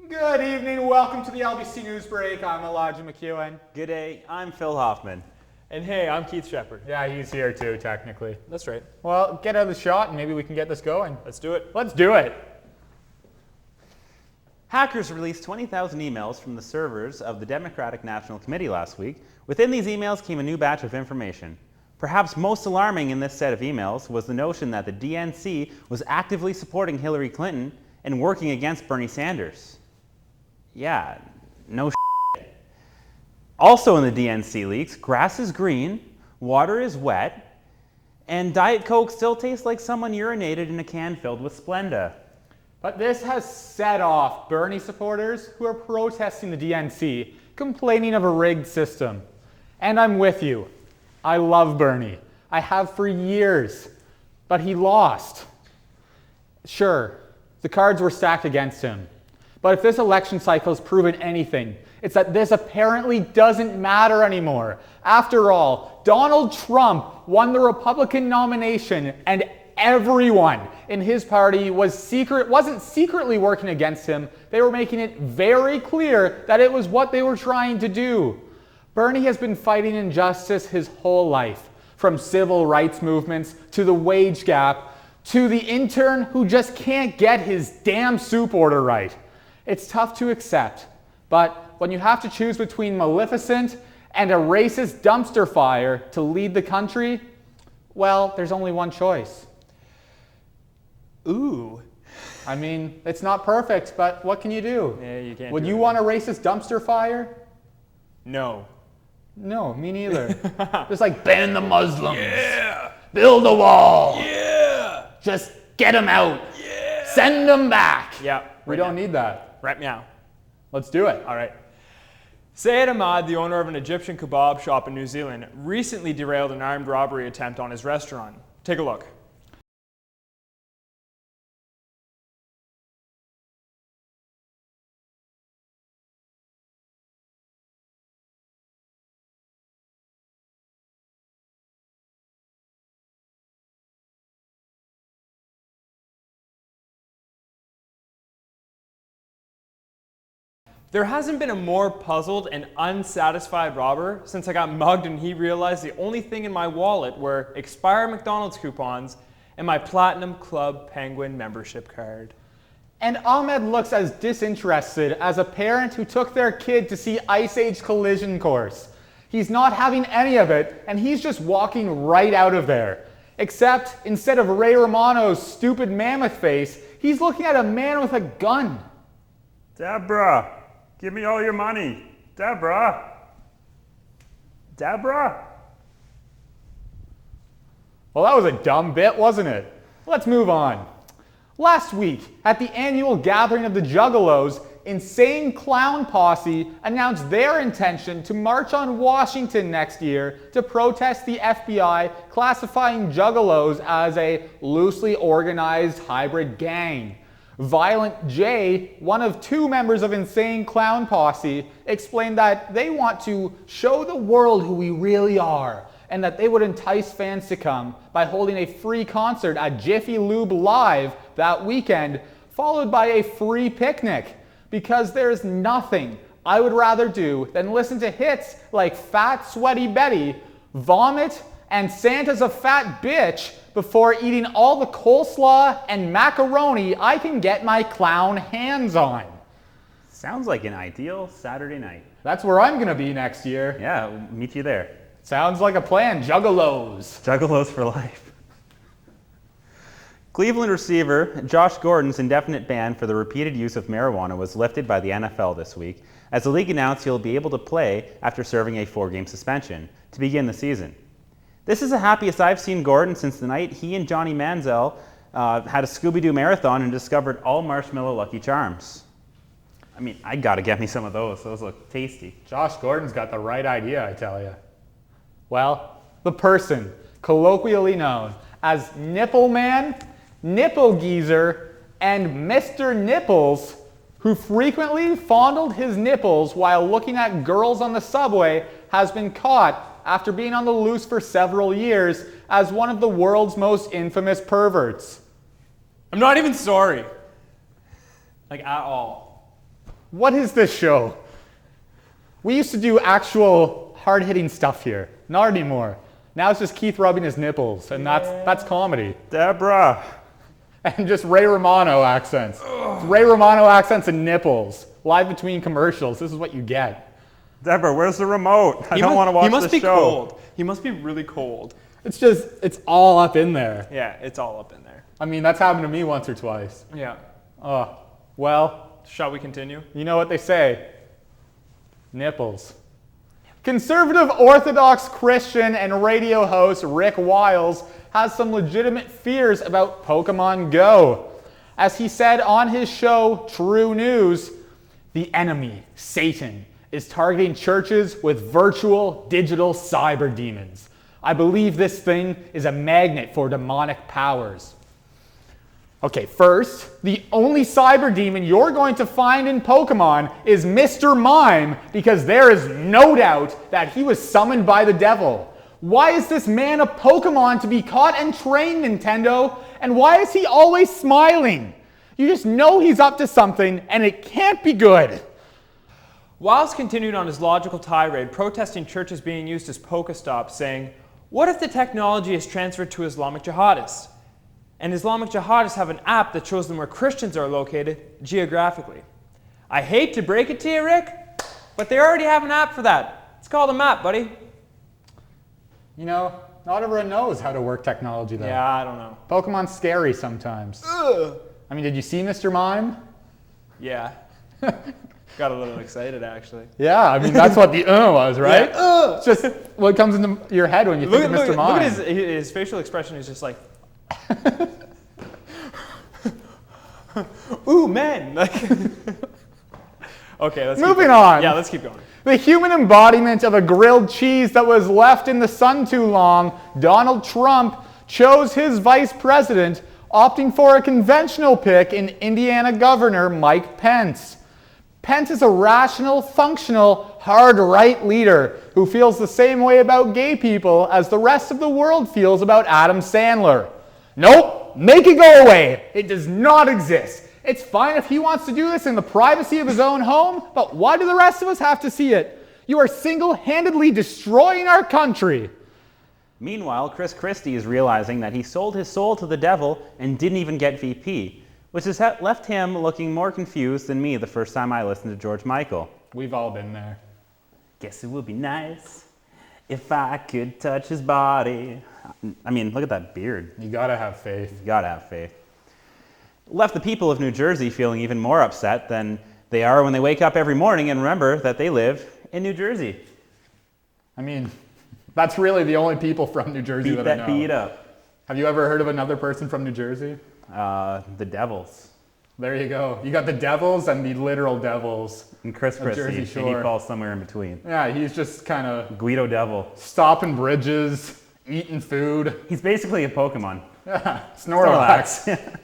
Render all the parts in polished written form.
Good evening, welcome to the LBC News Break. I'm Elijah McEwen. Good day, I'm Phil Hoffman. And hey, I'm Keith Shepard. Yeah, he's here too, technically. That's right. Well, get out of the shot and maybe we can get this going. Let's do it. Let's do it. Hackers released 20,000 emails from the servers of the Democratic National Committee last week. Within these emails came a new batch of information. Perhaps most alarming in this set of emails was the notion that the DNC was actively supporting Hillary Clinton and working against Bernie Sanders. Yeah, no shit. Also in the DNC leaks, grass is green, water is wet, and Diet Coke still tastes like someone urinated in a can filled with Splenda. But this has set off Bernie supporters who are protesting the DNC, complaining of a rigged system. And I'm with you. I love Bernie. I have for years. But he lost. Sure, the cards were stacked against him. But if this election cycle has proven anything, it's that this apparently doesn't matter anymore. After all, Donald Trump won the Republican nomination, and everyone in his party wasn't secretly working against him. They were making it very clear that it was what they were trying to do. Bernie has been fighting injustice his whole life, from civil rights movements to the wage gap to the intern who just can't get his damn soup order right. It's tough to accept, but when you have to choose between Maleficent and a racist dumpster fire to lead the country, well, there's only one choice. Ooh. I mean, it's not perfect, but what can you do? Yeah, you can't. Would you want a racist dumpster fire? No. No, me neither. Just like ban the Muslims. Yeah. Build a wall. Yeah. Just get them out. Yeah. Send them back. Yeah. We don't need that. Right now. Let's do it. All right. Sayed Ahmad, the owner of an Egyptian kebab shop in New Zealand, recently derailed an armed robbery attempt on his restaurant. Take a look. There hasn't been a more puzzled and unsatisfied robber since I got mugged and he realized the only thing in my wallet were expired McDonald's coupons and my Platinum Club Penguin membership card. And Ahmed looks as disinterested as a parent who took their kid to see Ice Age Collision Course. He's not having any of it, and he's just walking right out of there. Except, instead of Ray Romano's stupid mammoth face, he's looking at a man with a gun. Deborah, give me all your money. Deborah. Deborah. Well, that was a dumb bit, wasn't it? Let's move on. Last week, at the annual gathering of the Juggalos, Insane Clown Posse announced their intention to march on Washington next year to protest the FBI classifying Juggalos as a loosely organized hybrid gang. Violent J, one of two members of Insane Clown Posse, explained that they want to show the world who we really are, and that they would entice fans to come by holding a free concert at Jiffy Lube Live that weekend, followed by a free picnic. Because there's nothing I would rather do than listen to hits like Fat Sweaty Betty, Vomit, and Santa's a Fat Bitch before eating all the coleslaw and macaroni I can get my clown hands on. Sounds like an ideal Saturday night. That's where I'm gonna be next year. Yeah, we'll meet you there. Sounds like a plan, Juggalos. Juggalos for life. Cleveland receiver Josh Gordon's indefinite ban for the repeated use of marijuana was lifted by the NFL this week, as the league announced he'll be able to play after serving a 4-game suspension to begin the season. This is the happiest I've seen Gordon since the night he and Johnny Manziel had a Scooby-Doo marathon and discovered all marshmallow Lucky Charms. I mean, I gotta get me some of those. Those look tasty. Josh Gordon's got the right idea, I tell you. Well, the person colloquially known as Nipple Man, Nipple Geezer, and Mr. Nipples, who frequently fondled his nipples while looking at girls on the subway, has been caught after being on the loose for several years as one of the world's most infamous perverts. I'm not even sorry. Like, at all. What is this show? We used to do actual hard-hitting stuff here. Not anymore. Now it's just Keith rubbing his nipples, and that's comedy. Deborah. And just Ray Romano accents. Ray Romano accents and nipples. Live between commercials. This is what you get. Deborah, where's the remote? I don't want to watch He must this be show. cold. He must be really cold. It's all up in there. Yeah, it's all up in there. I mean, that's happened to me once or twice. Yeah. Well, Shall we continue? you know what they say. Nipples. Conservative Orthodox Christian and radio host Rick Wiles has some legitimate fears about Pokemon Go. As he said on his show, True News, the enemy, Satan, is targeting churches with virtual digital cyber demons. I believe this thing is a magnet for demonic powers. Okay, first, the only cyber demon you're going to find in Pokemon is Mr. Mime, because there is no doubt that he was summoned by the devil. Why is this man a Pokemon to be caught and trained, Nintendo? And why is he always smiling? You just know he's up to something, and it can't be good. Wiles continued on his logical tirade, protesting churches being used as Pokestops, saying, what if the technology is transferred to Islamic jihadists? And Islamic jihadists have an app that shows them where Christians are located geographically. I hate to break it to you, Rick, but they already have an app for that. It's called a map, buddy. You know, not everyone knows how to work technology, though. Yeah, I don't know. Pokemon's scary sometimes. Ugh. I mean, did you see Mr. Mime? Yeah. Got a little excited, actually. Yeah, I mean, that's what the was, right? Yeah. It's just what comes into your head when you think of Mr. Mime. Look at his facial expression is just like, ooh, man. Like, okay, let's Moving on. Yeah, let's keep going. The human embodiment of a grilled cheese that was left in the sun too long, Donald Trump chose his vice president, opting for a conventional pick in Indiana Governor Mike Pence. Pence is a rational, functional, hard-right leader who feels the same way about gay people as the rest of the world feels about Adam Sandler. Nope, make it go away. It does not exist. It's fine if he wants to do this in the privacy of his own home, but why do the rest of us have to see it? You are single-handedly destroying our country. Meanwhile, Christie is realizing that he sold his soul to the devil and didn't even get VP, which has left him looking more confused than me the first time I listened to George Michael. We've all been there. Guess it would be nice if I could touch his body. I mean, look at that beard. You gotta have faith. You gotta have faith. Left the people of New Jersey feeling even more upset than they are when they wake up every morning and remember that they live in New Jersey. I mean, that's really the only people from New Jersey that I know. Beat up. Have you ever heard of another person from New Jersey? The Devils. There you go. You got the Devils and the literal Devils. And Christie, Jersey and he Shore. falls somewhere in between. Yeah, he's just kind of Guido Devil. stopping bridges, eating food. He's basically a Pokemon. Yeah, Snorlax.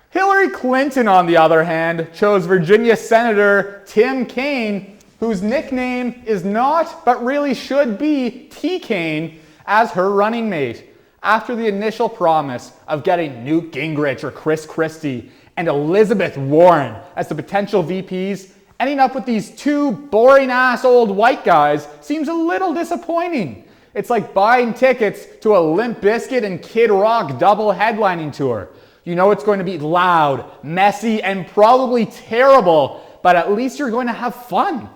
Hillary Clinton, on the other hand, chose Virginia Senator Tim Kaine, whose nickname is not, but really should be, T-Kaine, as her running mate, after the initial promise of getting Newt Gingrich or Chris Christie and Elizabeth Warren as the potential VPs. Ending up with these two boring-ass old white guys seems a little disappointing. It's like buying tickets to a Limp Bizkit and Kid Rock double headlining tour. You know it's going to be loud, messy, and probably terrible, but at least you're going to have fun.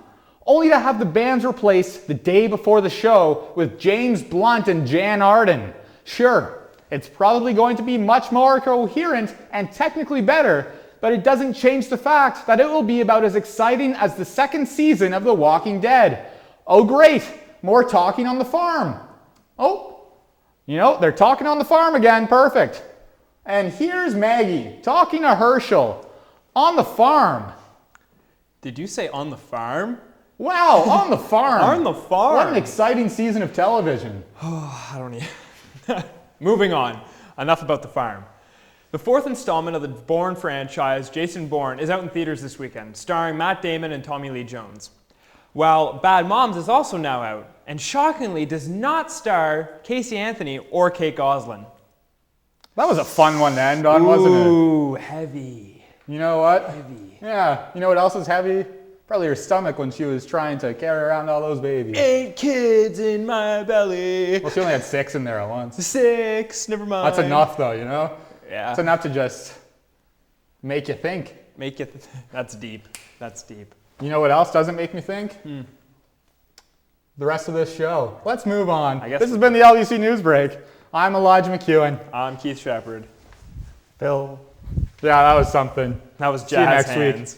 Only to have the bands replaced the day before the show with James Blunt and Jan Arden. Sure, it's probably going to be much more coherent and technically better, but it doesn't change the fact that it will be about as exciting as the second season of The Walking Dead. Oh great, more talking on the farm. Oh, you know, they're talking on the farm again, perfect. And here's Maggie talking to Herschel on the farm. Did you say on the farm? Wow, on the farm. On the farm. What an exciting season of television. I don't need. Moving on. Enough about the farm. The fourth installment of the Bourne franchise, Jason Bourne, is out in theaters this weekend, starring Matt Damon and Tommy Lee Jones. While Bad Moms is also now out, and shockingly does not star Casey Anthony or Kate Gosselin. That was a fun one to end on, wasn't it? Ooh, heavy. You know what? Heavy. Yeah, you know what else is heavy? Probably her stomach when she was trying to carry around all those babies. 8 kids in my belly. Well, she only had 6 in there at once. 6, never mind. That's enough though, you know? Yeah. It's enough to just make you think. That's deep. That's deep. You know what else doesn't make me think? The rest of this show. Let's move on. I guess This has been the LBC News Break. I'm Elijah McEwen. I'm Keith Shepard. Phil. Yeah, that was something. That was See you jazz next week. hands.